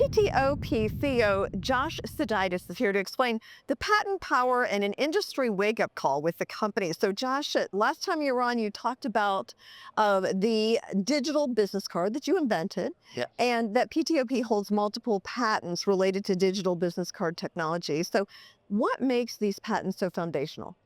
PTOP CEO Josh Sodaitis is here to explain the patent power and an industry wake-up call with the company. So Josh, last time you were on, you talked about the digital business card that you invented, Yeah. and that PTOP holds multiple patents related to digital business card technology. So what makes these patents so foundational?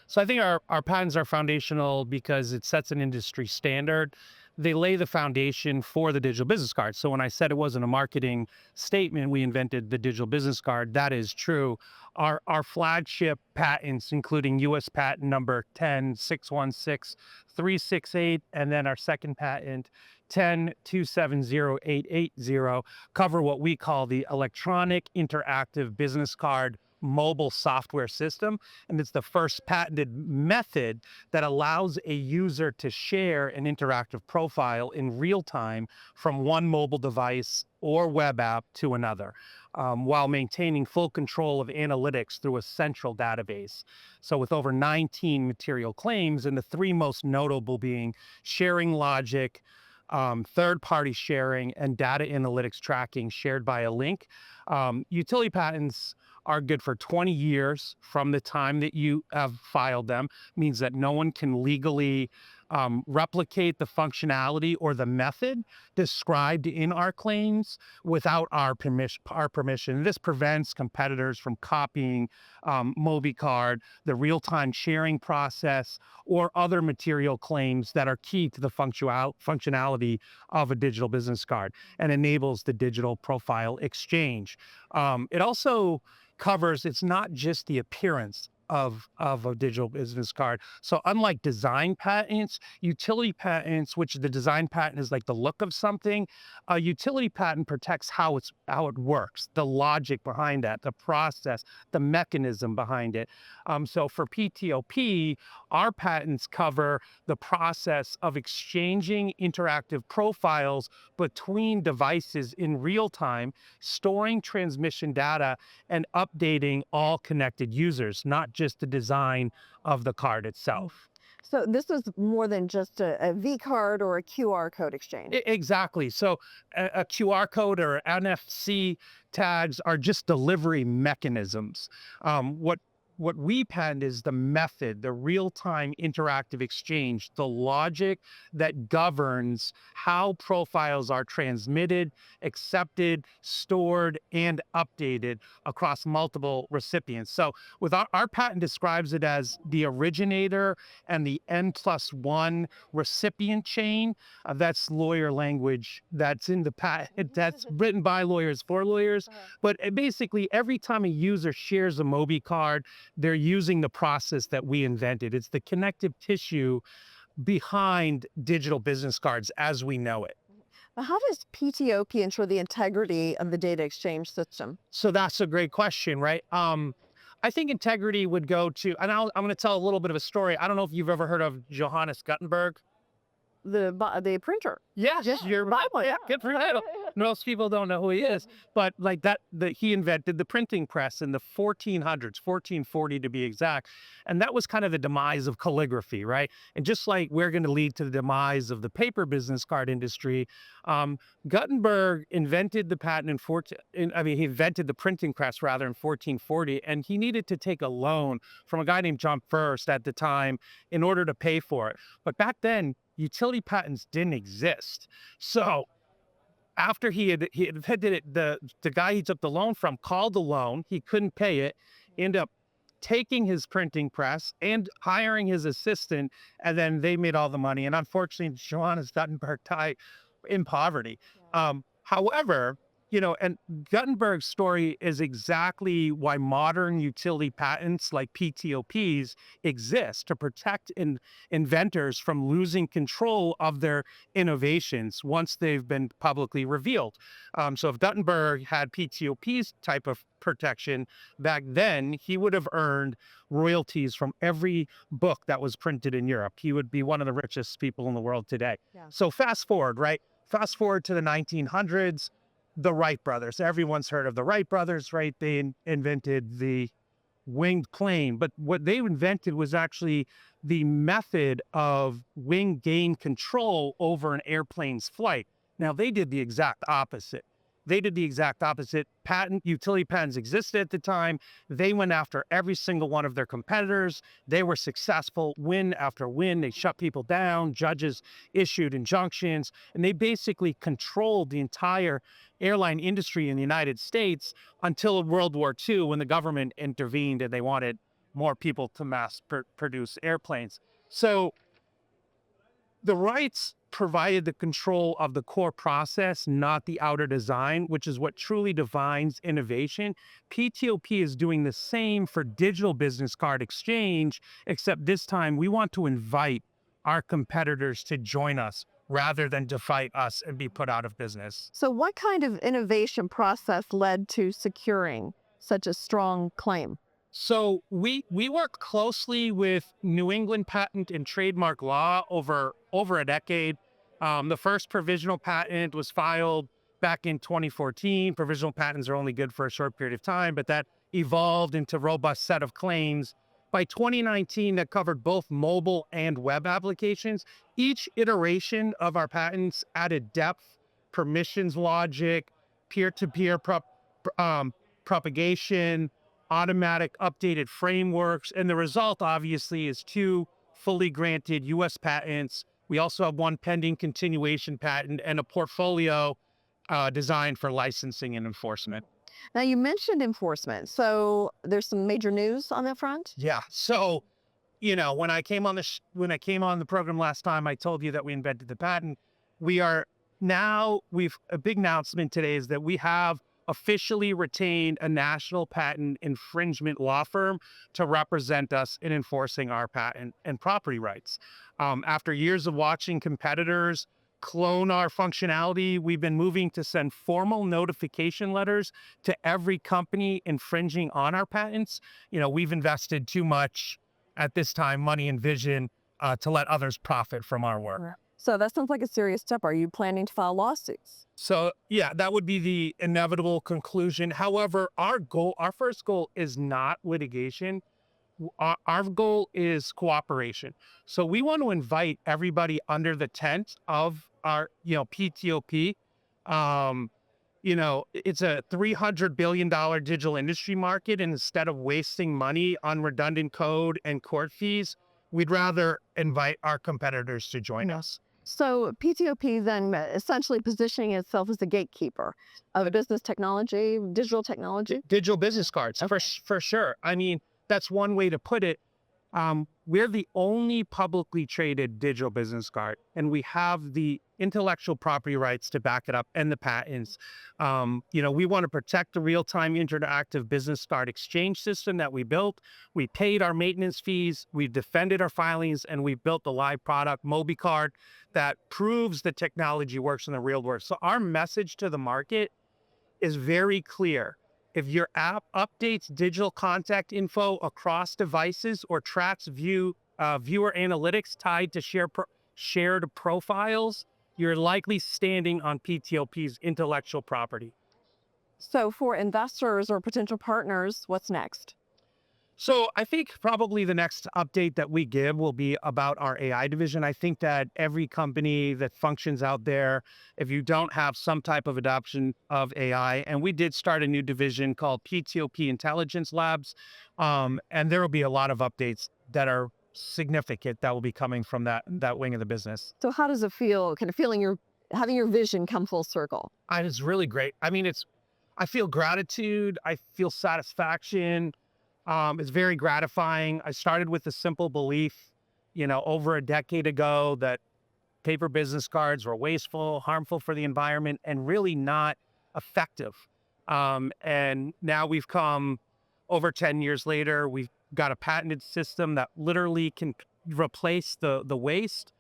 So I think our patents are foundational because it sets an industry standard. They lay the foundation for the digital business card. So when I said it wasn't a marketing statement, we invented the digital business card. That is true. Our flagship patents, including U.S. patent number 10616368, and then our second patent 10270880, cover what we call the electronic interactive business card mobile software system. And it's the first patented method that allows a user to share an interactive profile in real time from one mobile device or web app to another, while maintaining full control of analytics through a central database. So with over 19 material claims, and the three most notable being sharing logic, third-party sharing, and data analytics tracking shared by a link. Utility patents are good for 20 years from the time that you have filed them, means that no one can legally replicate the functionality or the method described in our claims without our permission. This prevents competitors from copying MobiCard, the real-time sharing process, or other material claims that are key to the functionality of a digital business card, and enables the digital profile exchange. It also covers, it's not just the appearance of a digital business card. So unlike design patents, utility patents, which the design patent is like the look of something, a utility patent protects how it works, the logic behind that, the process, the mechanism behind it. So for PTOP, our patents cover the process of exchanging interactive profiles between devices in real time, storing transmission data, and updating all connected users, not just the design of the card itself. So this is more than just a V card or a QR code exchange. Exactly. So a QR code or NFC tags are just delivery mechanisms. What we patent is the method, the real-time interactive exchange, the logic that governs how profiles are transmitted, accepted, stored, and updated across multiple recipients. So with our patent describes it as the originator and the N+1 recipient chain. That's lawyer language that's in the patent, that's written by lawyers for lawyers. But basically, every time a user shares a Mobi card, they're using the process that we invented. It's the connective tissue behind digital business cards as we know it. But how does PTOP ensure the integrity of the data exchange system? So that's a great question, right? I think integrity would go to, and I'm going to tell a little bit of a story. I don't know if you've ever heard of Johannes Gutenberg. The printer. Yes, Yeah, you're Bible, yeah, yeah. good for that. Most people don't know who he is, but like that, he invented the printing press in the 1400s, 1440 to be exact, and that was kind of the demise of calligraphy, right? And just like we're going to lead to the demise of the paper business card industry, Gutenberg invented the patent he invented the printing press rather in 1440, and he needed to take a loan from a guy named John First at the time in order to pay for it. But back then, utility patents didn't exist. So after he invented it, the guy he took the loan from called the loan. He couldn't pay it, ended up taking his printing press and hiring his assistant, and then they made all the money. And unfortunately, Johannes Gutenberg died in poverty. However, and Gutenberg's story is exactly why modern utility patents like PTOPs exist, to protect inventors from losing control of their innovations once they've been publicly revealed. So if Gutenberg had PTOP's type of protection back then, he would have earned royalties from every book that was printed in Europe. He would be one of the richest people in the world today. Yeah. So fast forward, right? Fast forward to the 1900s, the Wright brothers. Everyone's heard of the Wright brothers, right? They invented the winged plane, but what they invented was actually the method of wing gain control over an airplane's flight. Now, they did the exact opposite. They did the exact opposite. Utility patents existed at the time. They went after every single one of their competitors. They were successful, win after win. They shut people down. Judges issued injunctions, and they basically controlled the entire airline industry in the United States until World War II, when the government intervened and they wanted more people to produce airplanes. So the rights provided the control of the core process, not the outer design, which is what truly defines innovation. PTOP is doing the same for digital business card exchange, except this time we want to invite our competitors to join us rather than to fight us and be put out of business. So what kind of innovation process led to securing such a strong claim? So we work closely with New England Patent and Trademark Law over a decade. The first provisional patent was filed back in 2014. Provisional patents are only good for a short period of time, but that evolved into a robust set of claims. By 2019, that covered both mobile and web applications. Each iteration of our patents added depth, permissions logic, peer-to-peer propagation, automatic updated frameworks. And the result, obviously, is 2 fully granted U.S. patents. We also have 1 pending continuation patent and a portfolio designed for licensing and enforcement. Now, you mentioned enforcement. So there's some major news on that front? Yeah. So, when I came on the program last time, I told you that we invented the patent. A big announcement today is that we have officially retained a national patent infringement law firm to represent us in enforcing our patent and property rights. After years of watching competitors clone our functionality, we've been moving to send formal notification letters to every company infringing on our patents. We've invested too much at this time, money and vision, to let others profit from our work. Right. So that sounds like a serious step. Are you planning to file lawsuits? So yeah, that would be the inevitable conclusion. However, our first goal is not litigation. Our goal is cooperation. So we want to invite everybody under the tent of our, PTOP. It's a $300 billion digital industry market. And instead of wasting money on redundant code and court fees, we'd rather invite our competitors to join us. So PTOP then essentially positioning itself as the gatekeeper of business technology, digital technology? Digital business cards, Okay. for sure. I mean, that's one way to put it. We're the only publicly traded digital business card, and we have the intellectual property rights to back it up and the patents. We want to protect the real-time interactive business card exchange system that we built. We paid our maintenance fees, we defended our filings, and we built the live product, MobiCard, that proves the technology works in the real world. So our message to the market is very clear. If your app updates digital contact info across devices or tracks viewer analytics tied to shared profiles, you're likely standing on PTOP's intellectual property. So for investors or potential partners, what's next? So I think probably the next update that we give will be about our AI division. I think that every company that functions out there, if you don't have some type of adoption of AI, and we did start a new division called PTOP Intelligence Labs, and there will be a lot of updates that are significant that will be coming from that wing of the business. So how does it feel, kind of having your vision come full circle? And it's really great. I mean, I feel gratitude. I feel satisfaction. It's very gratifying. I started with a simple belief, over a decade ago, that paper business cards were wasteful, harmful for the environment, and really not effective. And now we've come over 10 years later. We've got a patented system that literally can replace the waste.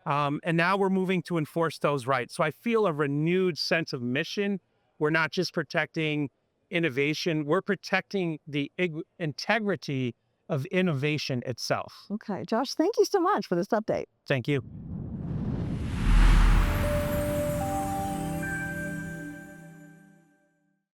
And now we're moving to enforce those rights. So I feel a renewed sense of mission. We're not just protecting innovation, we're protecting the integrity of innovation itself. Okay, Josh, thank you so much for this update. Thank you.